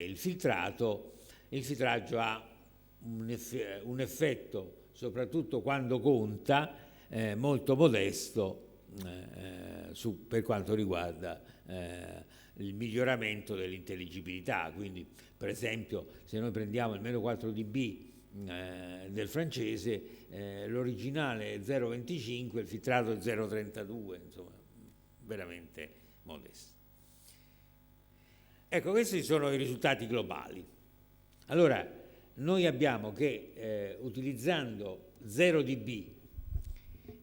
il filtraggio ha un effetto, soprattutto quando conta, molto modesto per quanto riguarda il miglioramento dell'intelligibilità. Quindi, per esempio, se noi prendiamo il meno 4 dB del francese, l'originale è 0,25, il filtrato è 0,32, insomma, veramente modesto. Ecco, questi sono i risultati globali. Allora, noi abbiamo che utilizzando 0 dB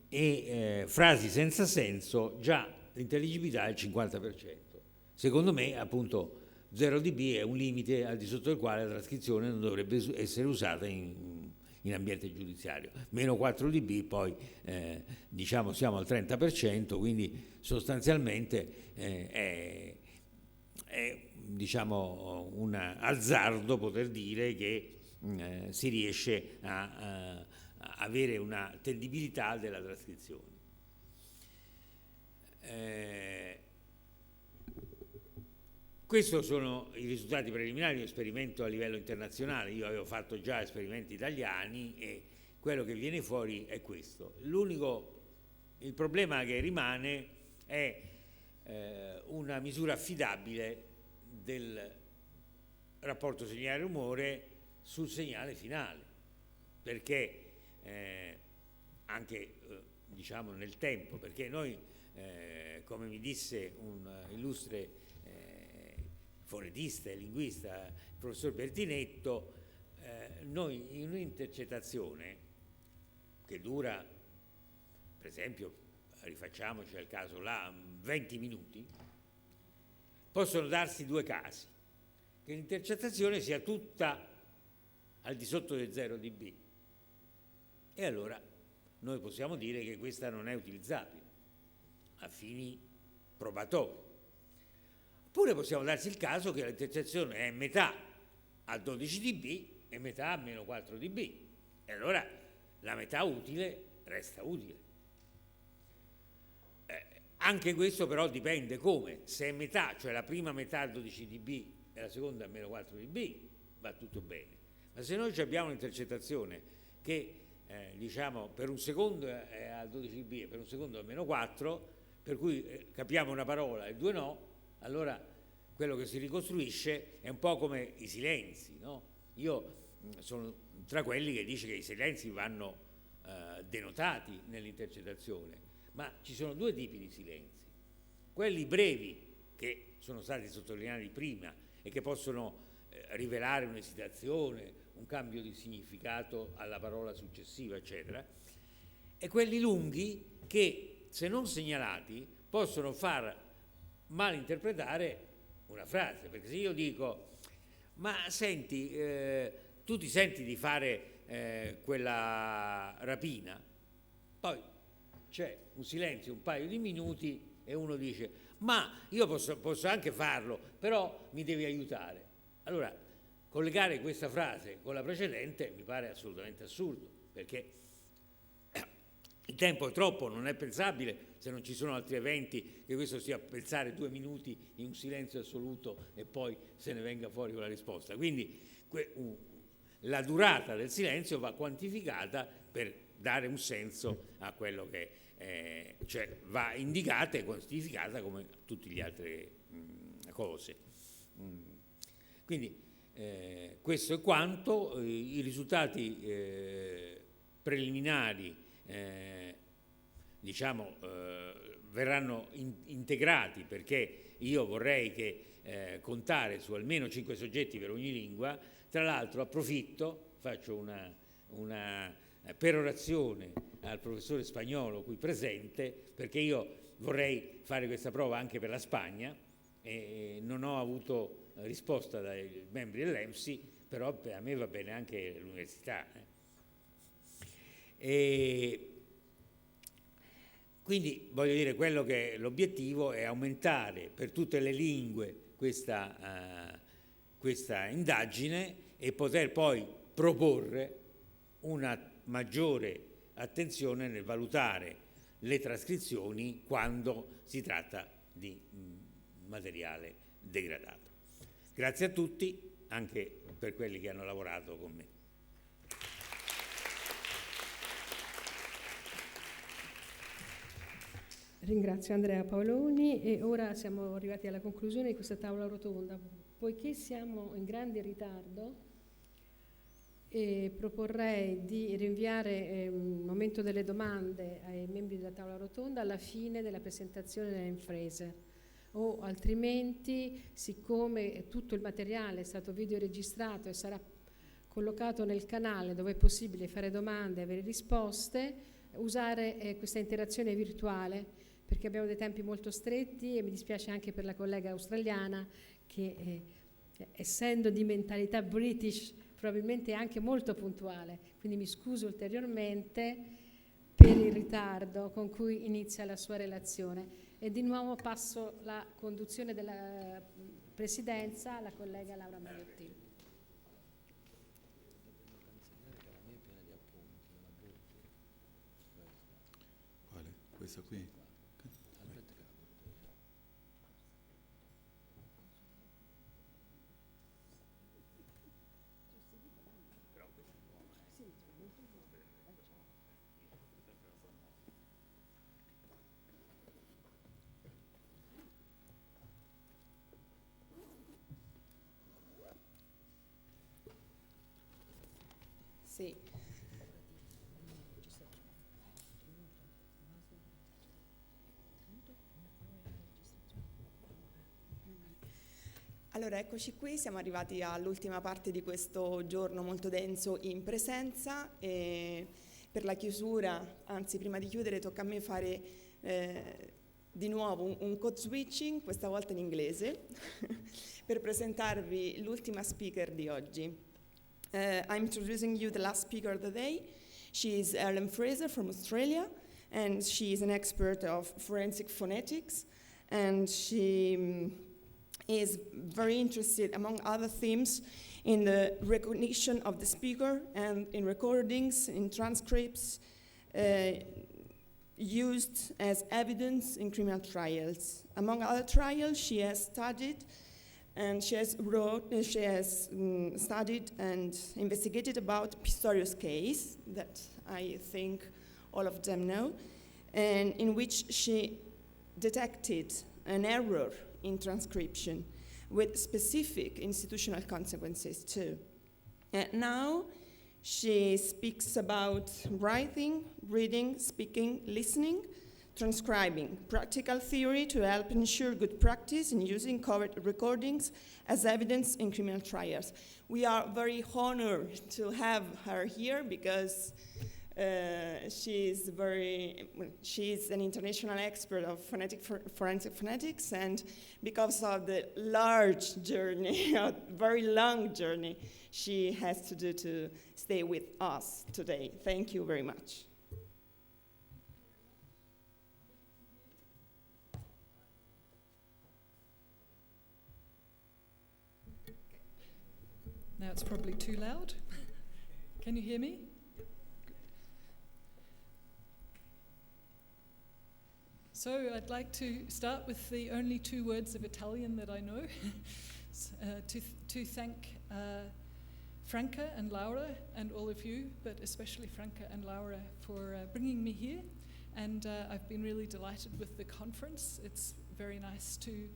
e frasi senza senso, già l'intelligibilità è il 50%. Secondo me, appunto, 0 dB è un limite al di sotto del quale la trascrizione non dovrebbe essere usata in ambiente giudiziario. Meno 4 dB, poi diciamo siamo al 30%, quindi sostanzialmente è diciamo un azzardo poter dire che si riesce a avere una attendibilità della trascrizione. Questi sono i risultati preliminari di un esperimento a livello internazionale. Io avevo fatto già esperimenti italiani e quello che viene fuori è questo. Il problema che rimane è una misura affidabile del rapporto segnale-rumore sul segnale finale, perché anche diciamo nel tempo, perché noi come mi disse un illustre fonetista e linguista, il professor Bertinetto, noi in un'intercettazione che dura, per esempio, rifacciamoci al caso là, 20 minuti, possono darsi due casi: che l'intercettazione sia tutta al di sotto del 0 dB, e allora noi possiamo dire che questa non è utilizzabile a fini probatori. Oppure possiamo darsi il caso che l'intercettazione è metà a 12 dB e metà a meno 4 dB, e allora la metà utile resta utile. Anche questo però dipende come: se è metà, cioè la prima metà a 12 dB e la seconda a meno 4 dB, va tutto bene. Ma se noi abbiamo un'intercettazione che diciamo per un secondo è a 12 dB e per un secondo a meno 4, per cui capiamo una parola e due no, allora quello che si ricostruisce è un po' come i silenzi, no? Io sono tra quelli che dice che i silenzi vanno denotati nell'intercettazione, ma ci sono due tipi di silenzi: quelli brevi, che sono stati sottolineati prima e che possono rivelare un'esitazione, un cambio di significato alla parola successiva, eccetera, e quelli lunghi che, se non segnalati, possono far malinterpretare una frase. Perché se io dico: ma senti, tu ti senti di fare quella rapina, poi c'è un silenzio, un paio di minuti, e uno dice: ma io posso anche farlo, però mi devi aiutare. Allora, collegare questa frase con la precedente mi pare assolutamente assurdo, perché il tempo è troppo, non è pensabile, se non ci sono altri eventi, che questo sia pensare 2 minuti in un silenzio assoluto e poi se ne venga fuori con la risposta. Quindi la durata del silenzio va quantificata per dare un senso a quello che cioè va indicata e quantificata come tutte le altre cose. Quindi questo è quanto. I risultati preliminari diciamo verranno integrati, perché io vorrei che contare su almeno 5 soggetti per ogni lingua. Tra l'altro approfitto, faccio una perorazione al professore spagnolo qui presente, perché io vorrei fare questa prova anche per la Spagna e non ho avuto risposta dai membri dell'EMSI, però a me va bene anche l'università. E quindi voglio dire, quello che l'obiettivo è aumentare per tutte le lingue questa indagine e poter poi proporre una maggiore attenzione nel valutare le trascrizioni quando si tratta di materiale degradato. Grazie a tutti, anche per quelli che hanno lavorato con me. Ringrazio Andrea Paoloni e ora siamo arrivati alla conclusione di questa tavola rotonda. Poiché siamo in grande ritardo, proporrei di rinviare il momento delle domande ai membri della tavola rotonda alla fine della presentazione delle imprese, o altrimenti, siccome tutto il materiale è stato videoregistrato e sarà collocato nel canale dove è possibile fare domande e avere risposte, usare questa interazione virtuale, perché abbiamo dei tempi molto stretti e mi dispiace anche per la collega australiana che essendo di mentalità british probabilmente è anche molto puntuale, quindi mi scuso ulteriormente per il ritardo con cui inizia la sua relazione e di nuovo passo la conduzione della presidenza alla collega Laura Magliottini. Quale? Questa qui? Sì. Allora, eccoci qui, siamo arrivati all'ultima parte di questo giorno molto denso in presenza e per la chiusura, anzi prima di chiudere, tocca a me fare di nuovo un code switching, questa volta in inglese, per presentarvi l'ultima speaker di oggi. I'm introducing you the last speaker of the day. She is Ellen Fraser from Australia, and she is an expert of forensic phonetics, and she is very interested, among other themes, in the recognition of the speaker and in recordings, in transcripts, used as evidence in criminal trials. Among other trials, she has studied and she has studied and investigated about Pistorius case that I think all of them know, and in which she detected an error in transcription with specific institutional consequences too. And now she speaks about writing, reading, speaking, listening, transcribing, practical theory to help ensure good practice in using covered recordings as evidence in criminal trials. We are very honored to have her here because she's an international expert of forensic phonetics, and because of the large journey, a very long journey she has to do to stay with us today. Thank you very much. Now it's probably too loud. Can you hear me? So I'd like to start with the only 2 words of Italian that I know, to thank Franca and Laura and all of you, but especially Franca and Laura for bringing me here. And I've been really delighted with the conference. It's very nice to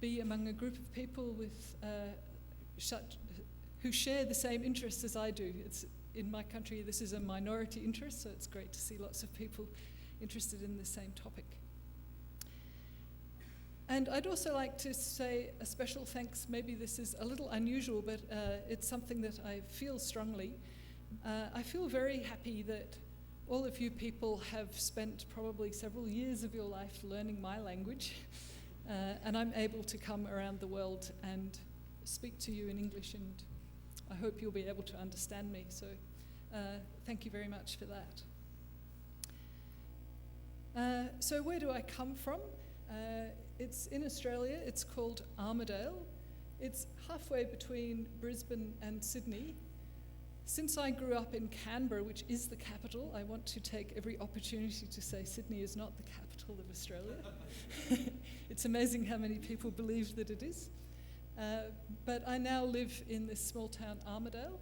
be among a group of people with who share the same interests as I do. It's in my country, this is a minority interest, so it's great to see lots of people interested in the same topic. And I'd also like to say a special thanks, maybe this is a little unusual, but it's something that I feel strongly. I feel very happy that all of you people have spent probably several years of your life learning my language, and I'm able to come around the world and speak to you in English, and I hope you'll be able to understand me. So thank you very much for that. So where do I come from? It's in Australia. It's called Armidale. It's halfway between Brisbane and Sydney. Since I grew up in Canberra, which is the capital, I want to take every opportunity to say Sydney is not the capital of Australia. It's amazing how many people believe that it is. But I now live in this small town, Armidale,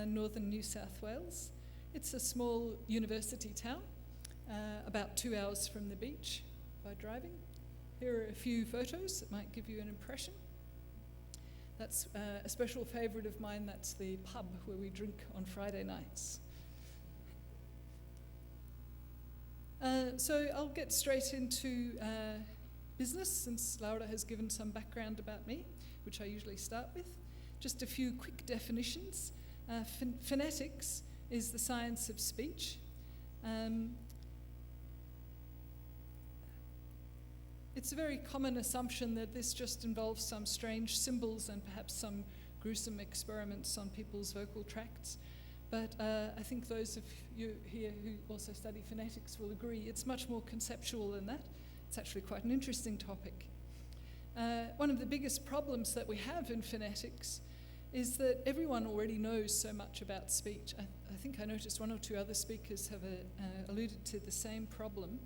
northern New South Wales. It's a small university town, about 2 hours from the beach by driving. Here are a few photos that might give you an impression. That's a special favourite of mine. That's the pub where we drink on Friday nights. So I'll get straight into business, since Laura has given some background about me, which I usually start with. Just a few quick definitions. Phonetics is the science of speech. It's a very common assumption that this just involves some strange symbols and perhaps some gruesome experiments on people's vocal tracts. But I think those of you here who also study phonetics will agree it's much more conceptual than that. It's actually quite an interesting topic. One of the biggest problems that we have in phonetics is that everyone already knows so much about speech. I think I noticed one or two other speakers have alluded to the same problem.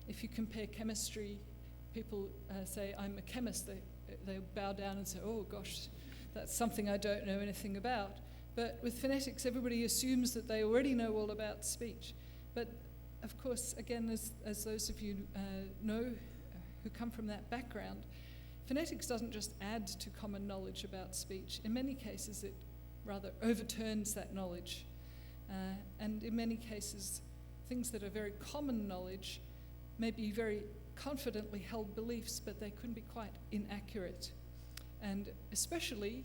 If you compare chemistry, people say, I'm a chemist, they bow down and say, oh gosh, that's something I don't know anything about. But with phonetics, everybody assumes that they already know all about speech. But of course, again, as those of you know who come from that background, phonetics doesn't just add to common knowledge about speech. In many cases, it rather overturns that knowledge. And in many cases, things that are very common knowledge may be very confidently held beliefs, but they can be quite inaccurate. And especially,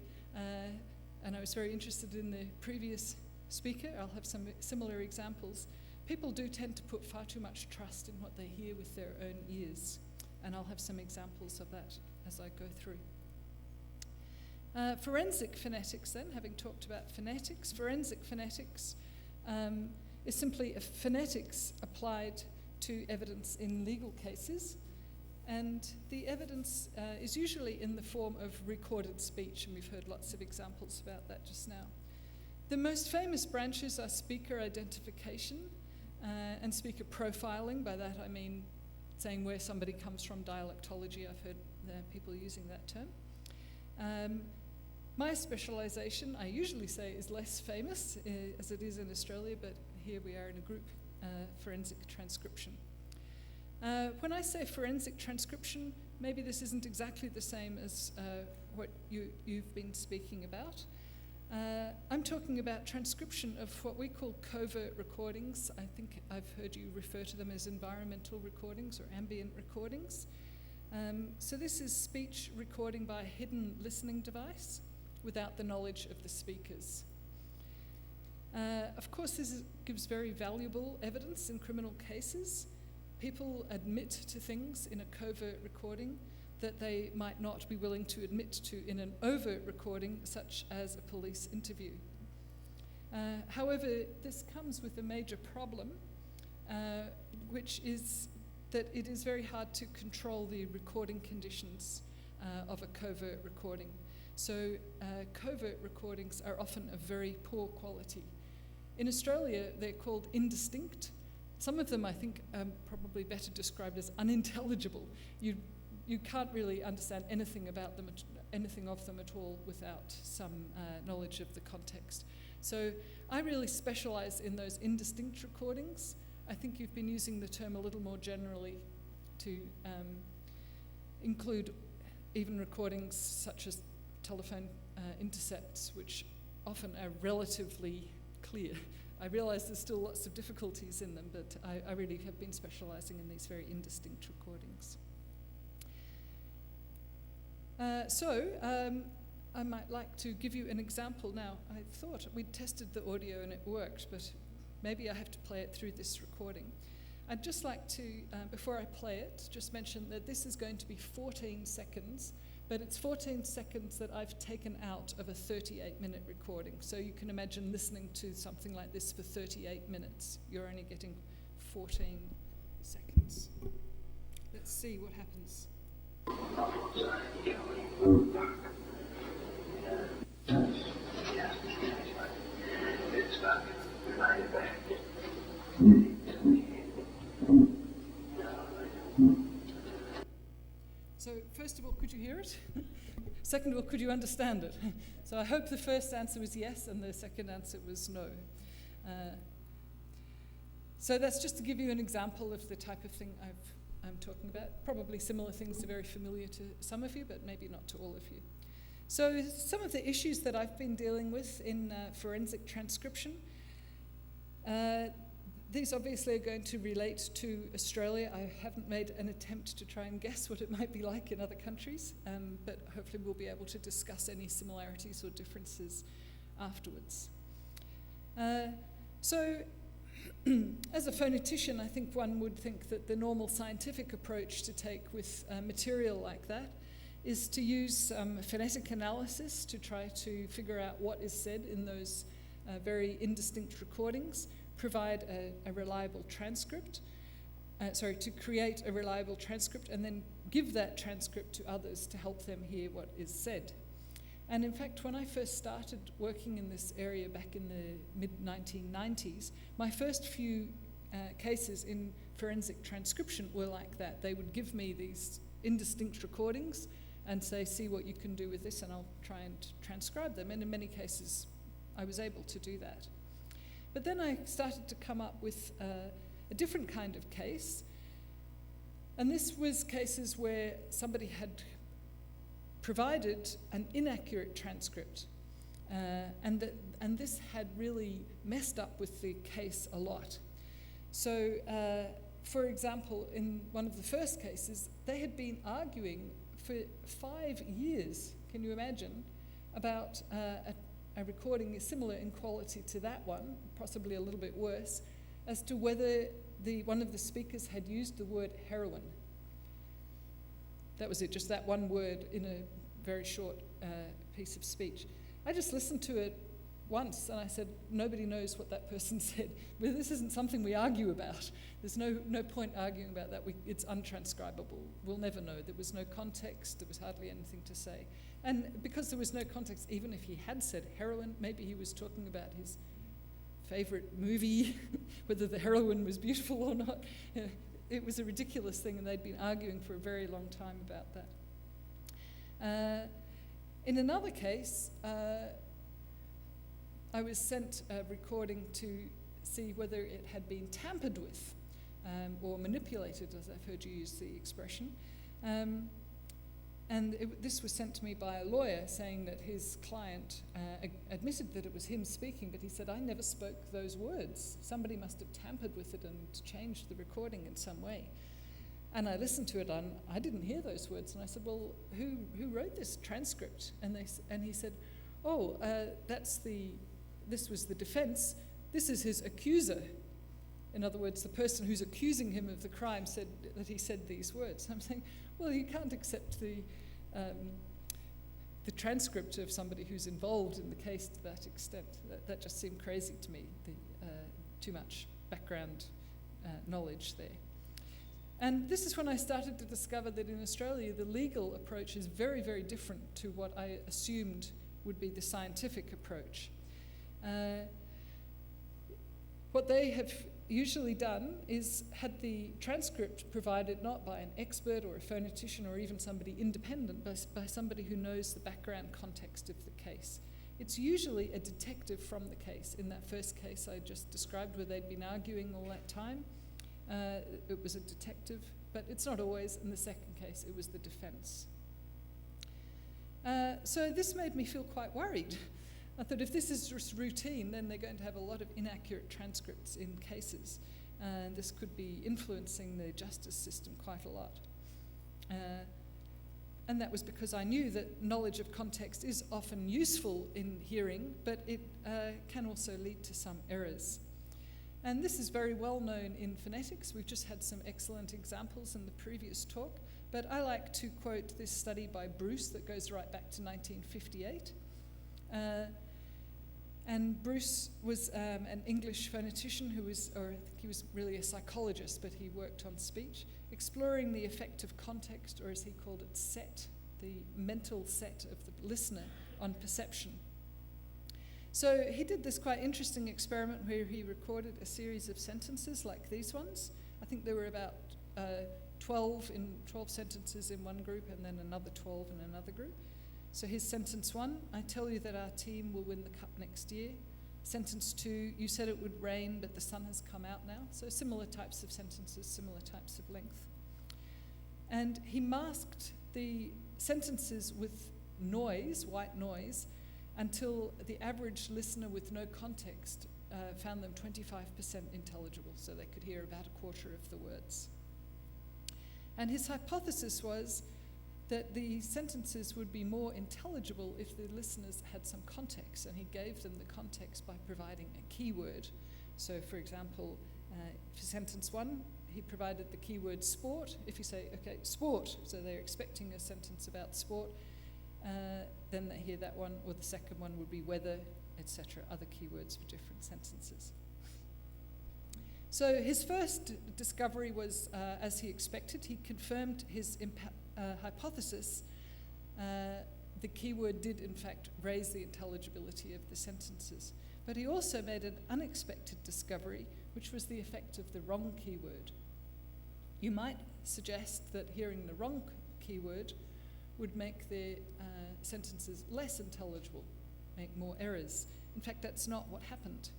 and I was very interested in the previous speaker, I'll have some similar examples, people do tend to put far too much trust in what they hear with their own ears. And I'll have some examples of that as I go through. Forensic phonetics then, having talked about phonetics, forensic phonetics is simply a phonetics applied to evidence in legal cases, and the evidence is usually in the form of recorded speech, and we've heard lots of examples about that just now. The most famous branches are speaker identification and speaker profiling. By that I mean saying where somebody comes from, dialectology. I've heard people using that term. My specialisation, I usually say, is less famous as it is in Australia, but here we are in a group, forensic transcription. When I say forensic transcription, maybe this isn't exactly the same as what you've been speaking about. I'm talking about transcription of what we call covert recordings. I think I've heard you refer to them as environmental recordings or ambient recordings. So this is speech recording by a hidden listening device without the knowledge of the speakers. Of course, this gives very valuable evidence in criminal cases. People admit to things in a covert recording that they might not be willing to admit to in an overt recording, such as a police interview. However, this comes with a major problem, which is that it is very hard to control the recording conditions of a covert recording. So covert recordings are often of very poor quality. In Australia, they're called indistinct. Some of them, I think, are probably better described as unintelligible. You can't really understand anything about them, anything of them at all, without some knowledge of the context. So I really specialise in those indistinct recordings. I think you've been using the term a little more generally to include even recordings such as telephone intercepts, which often are relatively clear. I realise there's still lots of difficulties in them, but I really have been specialising in these very indistinct recordings. I might like to give you an example now. I thought we'd tested the audio and it worked, but maybe I have to play it through this recording. I'd just like to, before I play it, just mention that this is going to be 14 seconds, but it's 14 seconds that I've taken out of a 38-minute recording. So you can imagine listening to something like this for 38 minutes. You're only getting 14 seconds. Let's see what happens. So first of all, could you hear it? Second of all, could you understand it? So I hope the first answer was yes, and the second answer was no. So that's just to give you an example of the type of thing I'm talking about. Probably similar things are very familiar to some of you, but maybe not to all of you. So some of the issues that I've been dealing with in forensic transcription, these obviously are going to relate to Australia. I haven't made an attempt to try and guess what it might be like in other countries, but hopefully we'll be able to discuss any similarities or differences afterwards. So as a phonetician, I think one would think that the normal scientific approach to take with material like that is to use phonetic analysis to try to figure out what is said in those very indistinct recordings, provide a reliable transcript, to create a reliable transcript, and then give that transcript to others to help them hear what is said. And in fact, when I first started working in this area back in the mid-1990s, my first few cases in forensic transcription were like that. They would give me these indistinct recordings and say, see what you can do with this, and I'll try and transcribe them. And in many cases, I was able to do that. But then I started to come up with a different kind of case. And this was cases where somebody had provided an inaccurate transcript. And this had really messed up with the case a lot. So, for example, in one of the first cases, they had been arguing for 5 years, can you imagine, about a recording similar in quality to that one, possibly a little bit worse, as to whether one of the speakers had used the word heroin. That was it, just that one word in a very short piece of speech. I just listened to it once and I said, nobody knows what that person said. But this isn't something we argue about. There's no point arguing about that. It's untranscribable. We'll never know. There was no context. There was hardly anything to say. And because there was no context, even if he had said heroin, maybe he was talking about his favorite movie, whether the heroine was beautiful or not. It was a ridiculous thing, and they'd been arguing for a very long time about that. In another case, I was sent a recording to see whether it had been tampered with or manipulated, as I've heard you use the expression. This was sent to me by a lawyer saying that his client admitted that it was him speaking, but he said, I never spoke those words. Somebody must have tampered with it and changed the recording in some way. And I listened to it, and I didn't hear those words. And I said, well, who wrote this transcript? And he said, this was the defense. This is his accuser. In other words, the person who's accusing him of the crime said that he said these words. I'm saying, well, you can't accept the transcript of somebody who's involved in the case to that extent. That just seemed crazy to me, too much background knowledge there. And this is when I started to discover that in Australia, the legal approach is very, very different to what I assumed would be the scientific approach. What they have usually done is had the transcript provided not by an expert or a phonetician or even somebody independent, but by somebody who knows the background context of the case. It's usually a detective from the case. In that first case I just described where they'd been arguing all that time, it was a detective, but it's not always. In the second case, it was the defense. So this made me feel quite worried. I thought if this is just routine, then they're going to have a lot of inaccurate transcripts in cases. And this could be influencing the justice system quite a lot. And that was because I knew that knowledge of context is often useful in hearing, but it can also lead to some errors. And this is very well known in phonetics. We've just had some excellent examples in the previous talk. But I like to quote this study by Bruce that goes right back to 1958. And Bruce was an English phonetician I think he was really a psychologist, but he worked on speech, exploring the effect of context, or as he called it, set, the mental set of the listener on perception. So he did this quite interesting experiment where he recorded a series of sentences like these ones. I think there were about 12 sentences in one group and then another 12 in another group. So here's sentence 1, I tell you that our team will win the cup next year. Sentence 2, you said it would rain, but the sun has come out now. So similar types of sentences, similar types of length. And he masked the sentences with noise, white noise, until the average listener with no context found them 25% intelligible, so they could hear about a quarter of the words. And his hypothesis was that the sentences would be more intelligible if the listeners had some context, and he gave them the context by providing a keyword. So, for example, for sentence 1, he provided the keyword sport. If you say, okay, sport, so they're expecting a sentence about sport, then they hear that one, or the second one would be weather, etc., other keywords for different sentences. So his first discovery was, as he expected, he confirmed his hypothesis. The keyword did, in fact, raise the intelligibility of the sentences. But he also made an unexpected discovery, which was the effect of the wrong keyword. You might suggest that hearing the wrong keyword would make the sentences less intelligible, make more errors. In fact, that's not what happened.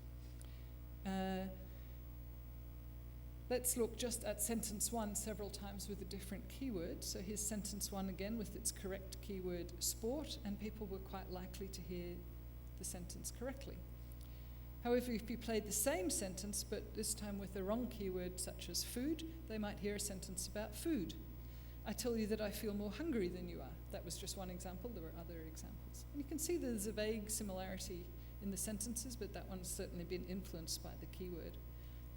Let's look just at sentence 1 several times with a different keyword. So here's sentence 1 again with its correct keyword sport, and people were quite likely to hear the sentence correctly. However, if you played the same sentence, but this time with the wrong keyword such as food, they might hear a sentence about food. I tell you that I feel more hungry than you are. That was just one example. There were other examples. And you can see there's a vague similarity in the sentences, but that one's certainly been influenced by the keyword.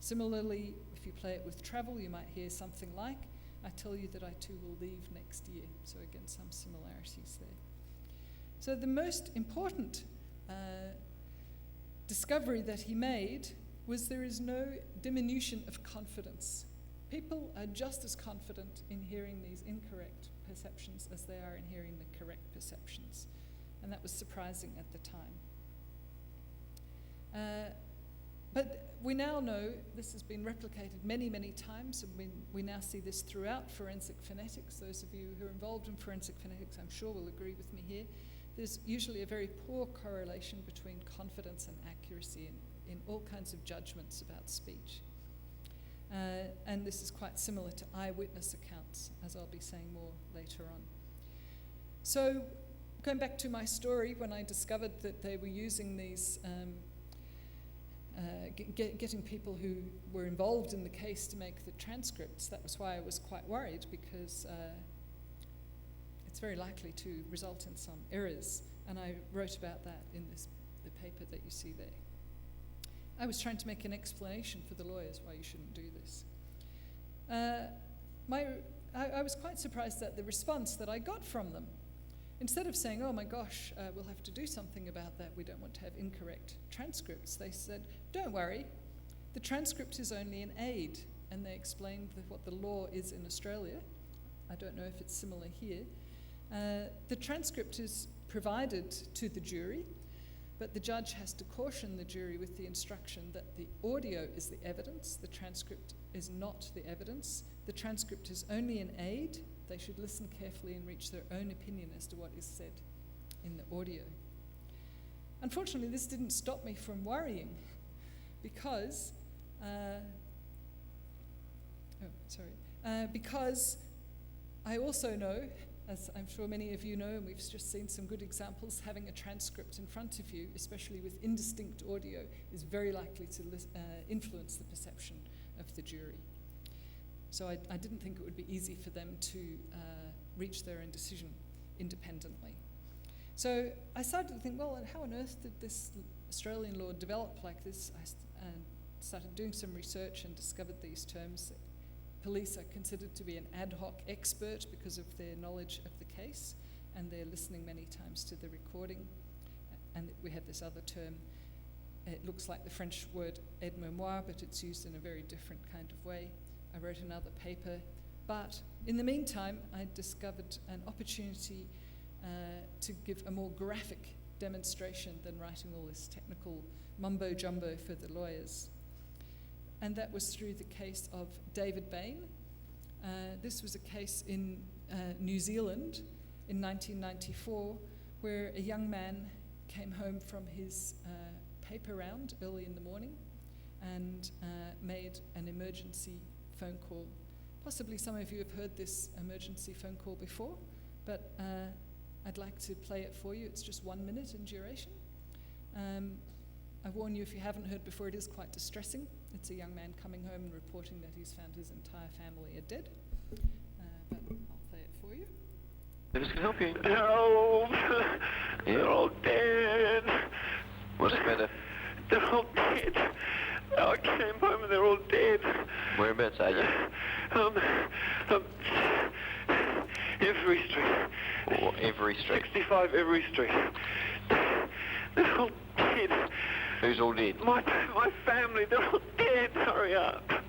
Similarly, if you play it with travel, you might hear something like, I tell you that I too will leave next year. So again, some similarities there. So the most important discovery that he made was there is no diminution of confidence. People are just as confident in hearing these incorrect perceptions as they are in hearing the correct perceptions. And that was surprising at the time. But we now know this has been replicated many, many times, and we now see this throughout forensic phonetics. Those of you who are involved in forensic phonetics, I'm sure, will agree with me here. There's usually a very poor correlation between confidence and accuracy in all kinds of judgments about speech. And this is quite similar to eyewitness accounts, as I'll be saying more later on. So, going back to my story, when I discovered that they were using these getting people who were involved in the case to make the transcripts, that was why I was quite worried, because it's very likely to result in some errors, and I wrote about that in the paper that you see there. I was trying to make an explanation for the lawyers why you shouldn't do this. I was quite surprised at the response that I got from them. Instead of saying, oh my gosh, we'll have to do something about that, we don't want to have incorrect transcripts, they said, don't worry, the transcript is only an aid. And they explained what the law is in Australia. I don't know if it's similar here. The transcript is provided to the jury, but the judge has to caution the jury with the instruction that the audio is the evidence, the transcript is not the evidence. The transcript is only an aid. They should listen carefully and reach their own opinion as to what is said in the audio. Unfortunately, this didn't stop me from worrying, because because I also know, as I'm sure many of you know, and we've just seen some good examples, having a transcript in front of you, especially with indistinct audio, is very likely to influence the perception of the jury. So I didn't think it would be easy for them to reach their own decision independently. So I started to think, well, and how on earth did this Australian law develop like this? I started doing some research and discovered these terms. Police are considered to be an ad hoc expert because of their knowledge of the case, and they're listening many times to the recording. And we have this other term. It looks like the French word aide-mémoire, but it's used in a very different kind of way. I wrote another paper, but in the meantime, I discovered an opportunity to give a more graphic demonstration than writing all this technical mumbo-jumbo for the lawyers. And that was through the case of David Bain. This was a case in New Zealand in 1994 where a young man came home from his paper round early in the morning and made an emergency phone call. Possibly some of you have heard this emergency phone call before, but I'd like to play it for you. It's just 1 minute in duration. I warn you, if you haven't heard before, it is quite distressing. It's a young man coming home and reporting that he's found his entire family are dead. But I'll play it for you. Who's can help you? Help! They're all dead. What's the matter? They're all dead. I came home and they're all dead. Whereabouts are you? Every street. Or every street? 65 every street. They're all dead. Who's all dead? My family, they're all dead. Hurry up.